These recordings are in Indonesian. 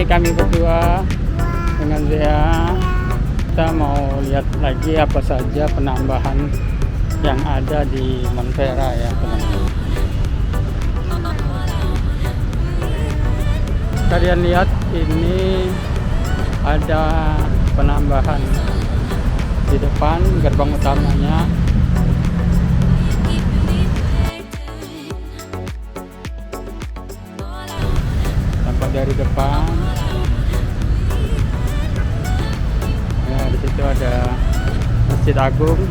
ini kami berdua dengan Zea. Kita mau lihat lagi apa saja penambahan yang ada di Montpera ya teman-teman. Kalian lihat ini ada penambahan di depan gerbang utamanya. Tampak dari depan. Ya, di situ ada Masjid Agung.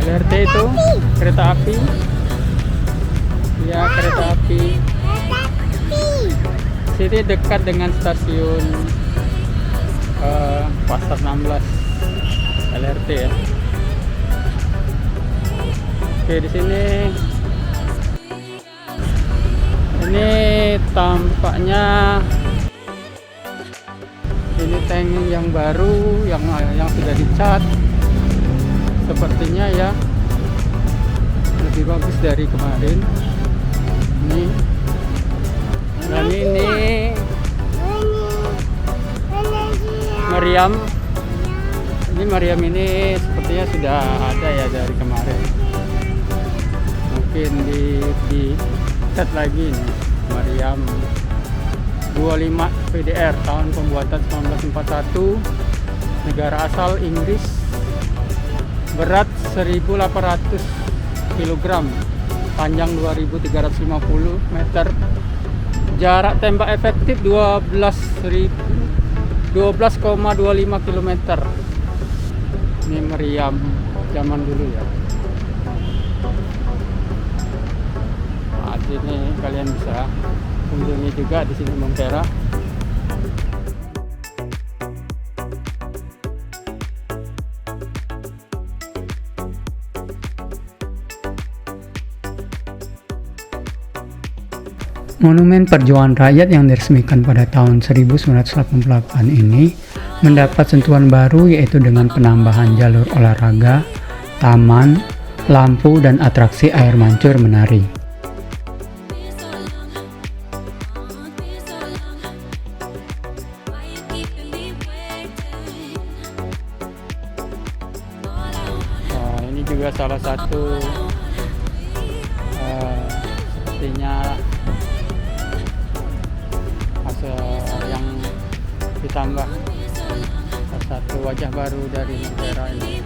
LRT itu kereta api. Ya, kereta api. Sini dekat dengan stasiun Pasar 16 LRT ya. Oke, di sini ini tampaknya ini tank yang baru yang sudah dicat. Sepertinya ya lebih bagus dari kemarin. Ini dan ini Meriam. Ini Meriam ini sepertinya sudah ada ya dari kemarin. Mungkin di set lagi nih. Meriam 25 PDR tahun pembuatan 1941. Negara asal Inggris. Berat 1800 kg. Panjang 2350 meter. Jarak tembak efektif 12,25 km. Ini Meriam zaman dulu ya. Nah, sini kalian bisa kunjungi juga di sini Montpera. Monumen Perjuangan Rakyat yang diresmikan pada tahun 1988 ini mendapat sentuhan baru, yaitu dengan penambahan jalur olahraga, taman, lampu, dan atraksi air mancur menari. Nah, ini juga salah satu sepertinya yang ditambah satu wajah baru dari Montpera ini.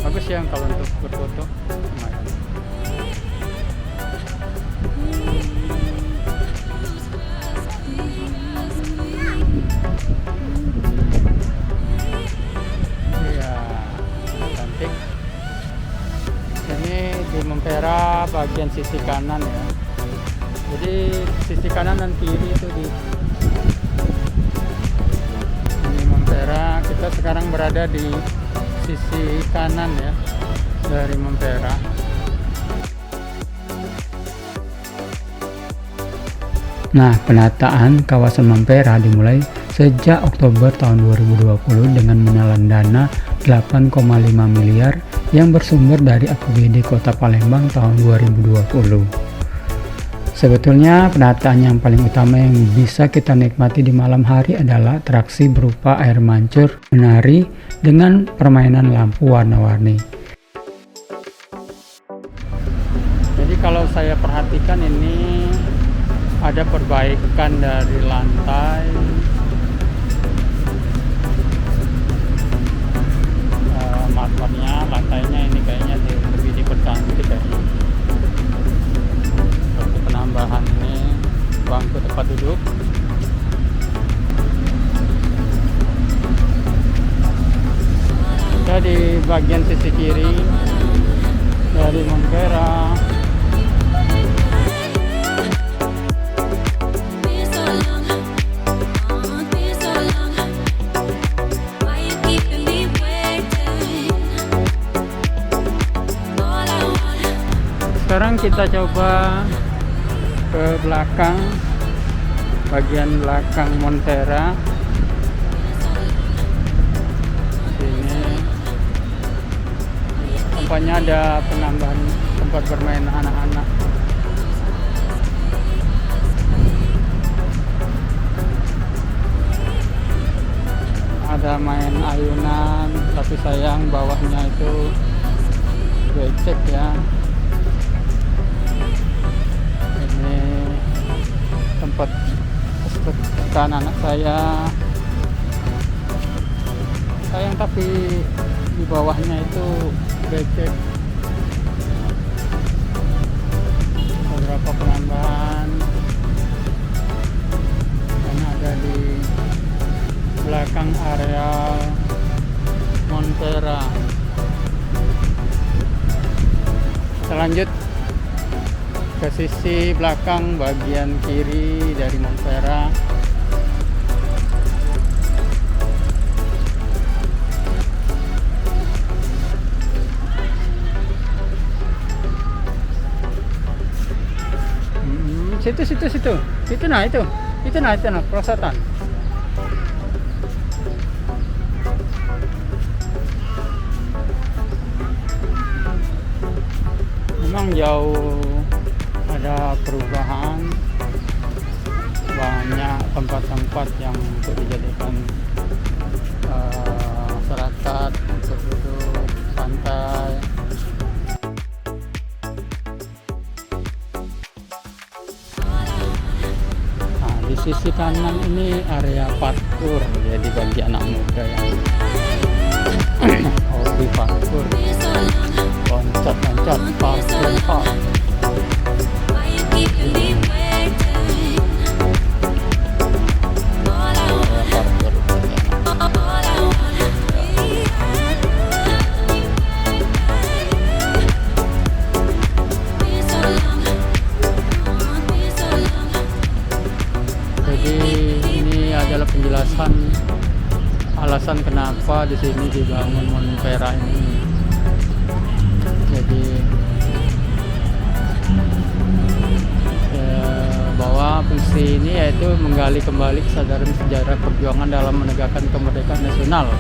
Bagus ya kalau untuk berfoto. Iya, cantik. Ini di Montpera bagian sisi kanan ya. Jadi sisi kanan dan kiri itu di ini Montpera. Kita sekarang berada di sisi kanan ya dari Montpera. Nah, penataan kawasan Montpera dimulai sejak Oktober tahun 2020 dengan menelan dana 8,5 miliar yang bersumber dari APBD Kota Palembang tahun 2020. Sebetulnya penataan yang paling utama yang bisa kita nikmati di malam hari adalah atraksi berupa air mancur, menari, dengan permainan lampu warna-warni. Jadi kalau saya perhatikan ini ada perbaikan dari lantai. Marmernya, lantainya ini kayaknya lebih dipercantik kayaknya. Seperti penambahan ini bangku tempat duduk. Kita di bagian sisi kiri dari Montpera. Sekarang kita coba ke belakang, bagian belakang Montpera. Sini tampaknya ada penambahan tempat bermain anak-anak. ada main ayunan, tapi sayang bawahnya itu becek ya. Ini tempat kan anak saya, sayang tapi di bawahnya itu becek. Beberapa penambahan yang ada di belakang area Montpera. Kita lanjut ke sisi belakang bagian kiri dari Montpera. Situ. Itu nah perosotan. Memang jauh ada perubahan, banyak tempat-tempat yang untuk dijadikan masyarakat untuk duduk santai. Nah, di sisi kanan ini area parkur, jadi bagi anak muda yang hobi parkur, loncat-loncat parkur. Jadi ini adalah penjelasan alasan kenapa di sini dibangun Montpera ini. Jadi bahwa fungsi ini yaitu menggali kembali kesadaran sejarah perjuangan dalam menegakkan kemerdekaan nasional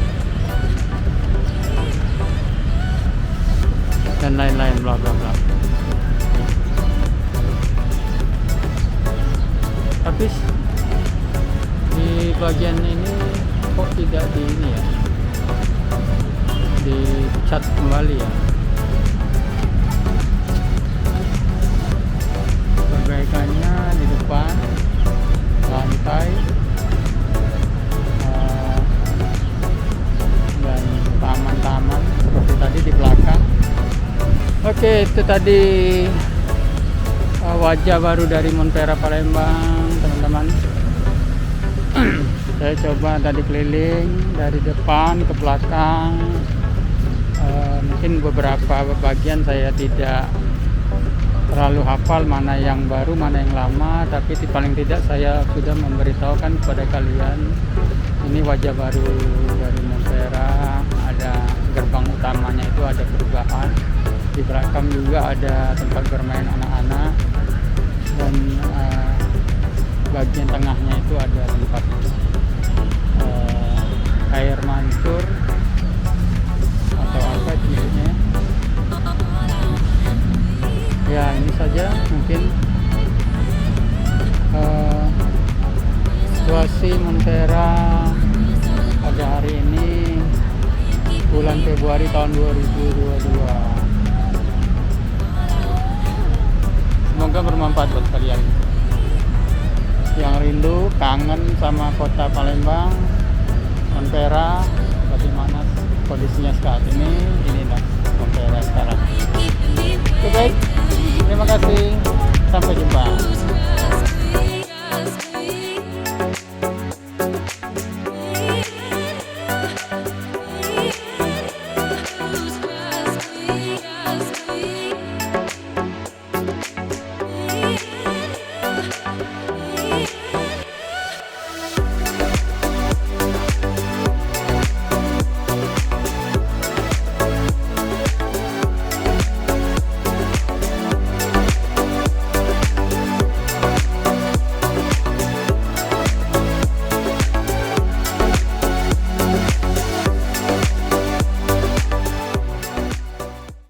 dan lain-lain bla bla bla. Tapi di bagian ini kok tidak di ini ya, dicat kembali ya. Perbaikannya di depan lantai dan taman-taman seperti tadi di belakang. Oke, itu tadi wajah baru dari Montpera Palembang, teman-teman. Saya coba tadi keliling dari depan ke belakang. Mungkin beberapa bagian saya tidak terlalu hafal mana yang baru mana yang lama, tapi paling tidak saya sudah memberitahukan kepada kalian ini wajah baru dari Montpera. Ada gerbang utamanya itu ada perubahan, di belakang juga ada tempat bermain anak-anak, dan bagian tengahnya itu ada tempat air mancur atau apa itu maksudnya. Ya, ini saja mungkin situasi Montpera pada hari ini bulan Februari tahun 2022. Semoga bermanfaat buat kalian yang rindu, kangen sama kota Palembang, Montpera, bagaimana kondisinya saat ini. Inilah